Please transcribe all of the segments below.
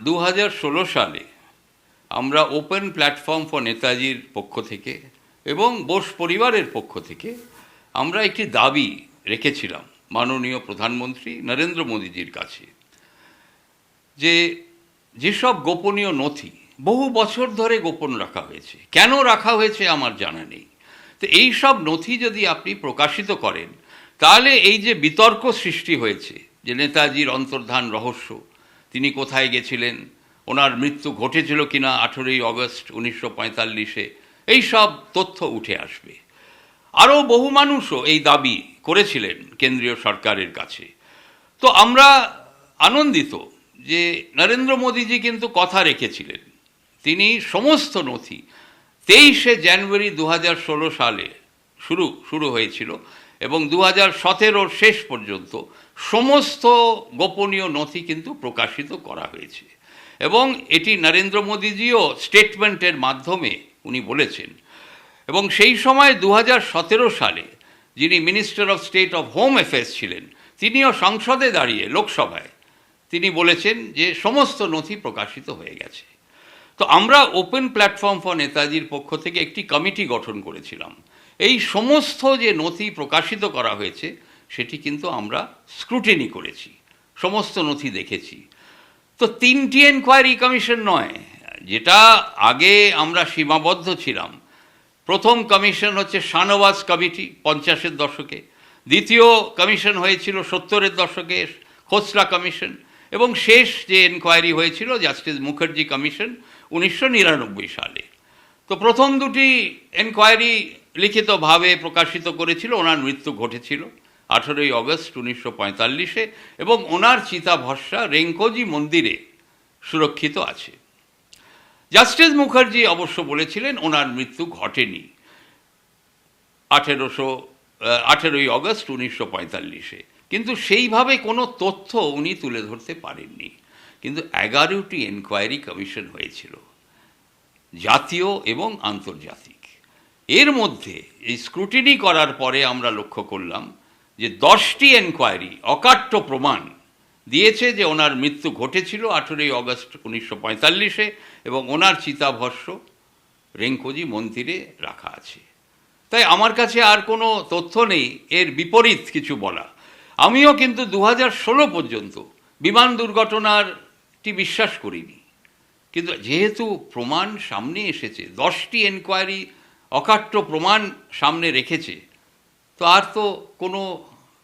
2016 সালে আমরা open platform for নেতাজির পক্ষ থেকে এবং বোস পরিবারের পক্ষ থেকে আমরা একটি দাবি রেখেছিলাম মাননীয় প্রধানমন্ত্রী নরেন্দ্র মোদীজির কাছে, যে যেসব গোপনীয় নথি বহু বছর ধরে গোপন রাখা হয়েছে, কেন রাখা হয়েছে আমার জানা নেই, তো এই সব নথি যদি আপনি প্রকাশিত করেন তাহলে এই যে বিতর্ক সৃষ্টি হয়েছে যে নেতাজির অন্তর্ধান রহস্য, তিনি কোথায় গেছিলেন, ওনার মৃত্যু ঘটেছিল কিনা 18ই অগস্ট 1945-এ, এই সব তথ্য উঠে আসবে। আরও বহু মানুষও এই দাবি করেছিলেন কেন্দ্রীয় সরকারের কাছে। তো আমরা আনন্দিত যে নরেন্দ্র মোদীজি কিন্তু কথা রেখেছিলেন, তিনি সমস্ত নথি 23শে জানুয়ারি 2016 সালে শুরু হয়েছিল এবং 2017-র শেষ পর্যন্ত সমস্ত গোপনীয় নথি কিন্তু প্রকাশিত করা হয়েছে। এবং এটি নরেন্দ্র মোদীজিও স্টেটমেন্টের মাধ্যমে উনি বলেছেন। এবং সেই সময় 2017 সালে যিনি minister of state of home affairs ছিলেন, তিনিও সংসদে দাঁড়িয়ে লোকসভায় তিনি বলেছেন যে সমস্ত নথি প্রকাশিত হয়ে গেছে। তো আমরা ওপেন প্ল্যাটফর্ম ফর নেতাজির পক্ষ থেকে একটি কমিটি গঠন করেছিলাম। এই সমস্ত যে নথি প্রকাশিত করা হয়েছে সেটি কিন্তু আমরা স্ক্রুটিনি করেছি, সমস্ত নথি দেখেছি। তো 3টি এনকোয়ারি কমিশন নয়, যেটা আগে আমরা সীমাবদ্ধ ছিলাম। প্রথম কমিশন হচ্ছে শাহনওয়াজ কমিটি 50-এর দশকে, দ্বিতীয় কমিশন হয়েছিল 70-এর দশকে খোসলা কমিশন, এবং শেষ যে এনকোয়ারি হয়েছিল জাস্টিস মুখার্জি কমিশন 1999 সালে। তো প্রথম দুটি এনকোয়ারি লিখিতভাবে প্রকাশিত করেছিল, ওনার মৃত্যু ঘটেছিল 18ই অগস্ট 1945-এ এবং ওনার চিতাভস্মা রেঙ্কোজি মন্দিরে সুরক্ষিত আছে। জাস্টিস মুখার্জি অবশ্য বলেছিলেন ওনার মৃত্যু ঘটেনি 18ই অগস্ট 1945-এ, কিন্তু সেইভাবে কোনো তথ্য উনি তুলে ধরতে পারেননি। কিন্তু 11টি এনকোয়ারি কমিশন হয়েছিল, জাতীয় এবং আন্তর্জাতিক। এর মধ্যে এই স্ক্রুটিনি করার পরে আমরা লক্ষ্য করলাম যে 10টি এনকোয়ারি অকাট্য প্রমাণ দিয়েছে যে ওনার মৃত্যু ঘটেছিল 18ই অগস্ট 1945-এ এবং ওনার চিতাভস্ম রেঙ্কোজি মন্দিরে রাখা আছে। তাই আমার কাছে আর কোনো তথ্য নেই এর বিপরীত কিছু বলা। আমিও কিন্তু 2016 পর্যন্ত বিমান দুর্ঘটনারটি বিশ্বাস করিনি, কিন্তু যেহেতু প্রমাণ সামনে এসেছে, 10টি এনকোয়ারি অকাট্য প্রমাণ সামনে রেখেছে, তো আর তো কোনো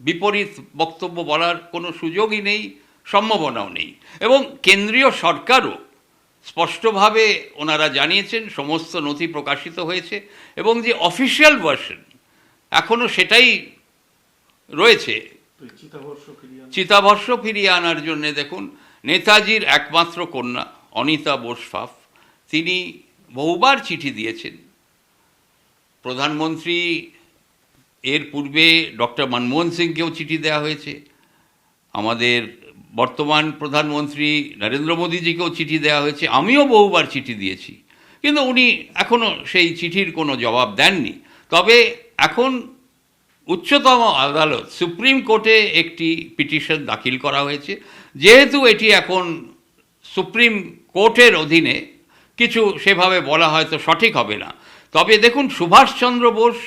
বিপরীত বক্তব্য বলার কোনো সুযোগই নেই, সম্ভাবনাও নেই। এবং কেন্দ্রীয় সরকারও স্পষ্টভাবে ওনারা জানিয়েছেন সমস্ত নথি প্রকাশিত হয়েছে এবং যে অফিসিয়াল ভার্সন এখনও সেটাই রয়েছে। চিতাভস্ম ফিরিয়ে আনার জন্যে দেখুন, নেতাজির একমাত্র কন্যা অনিতা বোস ফাফ, তিনি বহুবার চিঠি দিয়েছেন। প্রধানমন্ত্রী এর পূর্বে ডক্টর মনমোহন সিংকেও চিঠি দেওয়া হয়েছে, আমাদের বর্তমান প্রধানমন্ত্রী নরেন্দ্র মোদীজিকেও চিঠি দেওয়া হয়েছে, আমিও বহুবার চিঠি দিয়েছি, কিন্তু উনি এখনও সেই চিঠির কোনো জবাব দেননি। তবে এখন উচ্চতম আদালত সুপ্রিম কোর্টে একটি পিটিশন দাখিল করা হয়েছে, যেহেতু এটি এখন সুপ্রিম কোর্টের অধীনে, কিছু সেভাবে বলা হয়তো সঠিক হবে না। তবে দেখুন, সুভাষচন্দ্র বোস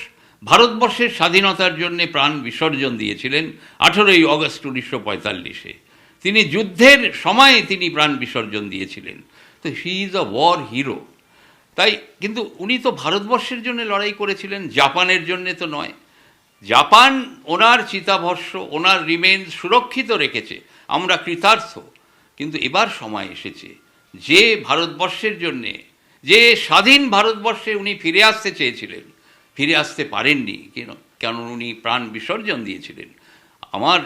ভারতবর্ষের স্বাধীনতার জন্য প্রাণ বিসর্জন দিয়েছিলেন 18ই অগস্ট 1945-এ। তিনি যুদ্ধের সময়ে তিনি প্রাণ বিসর্জন দিয়েছিলেন, তো he is a war hero. তাই কিন্তু উনি তো ভারতবর্ষের জন্য লড়াই করেছিলেন, জাপানের জন্যে তো নয়। জাপান ওনার চিতাভস্ম, ওনার রিমেন্স সুরক্ষিত রেখেছে, আমরা কৃতার্থ। কিন্তু এবার সময় এসেছে যে ভারতবর্ষের জন্যে, যে স্বাধীন ভারতবর্ষে উনি ফিরে আসতে চেয়েছিলেন, ফিরে আসতে পারেননি, কেন উনি প্রাণ বিসর্জন দিয়েছিলেন। আমার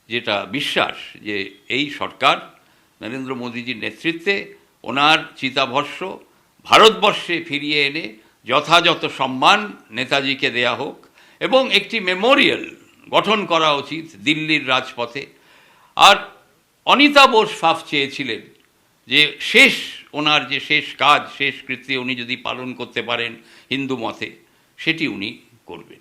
যেটা বিশ্বাস যে এই সরকার নরেন্দ্র মোদীজির নেতৃত্বে ওনার চিতাভস্ম ভারতবর্ষে ফিরিয়ে এনে যথাযথ সম্মান নেতাজিকে দেয়া হোক এবং একটি মেমোরিয়াল গঠন করা উচিত দিল্লির রাজপথে। আর অনিতা বোস ফাফ চেয়েছিলেন যে ওনার যে শেষ কাজ, শেষ কৃত্য উনি যদি পালন করতে পারেন হিন্দু মতে, সেটি উনি করবেন।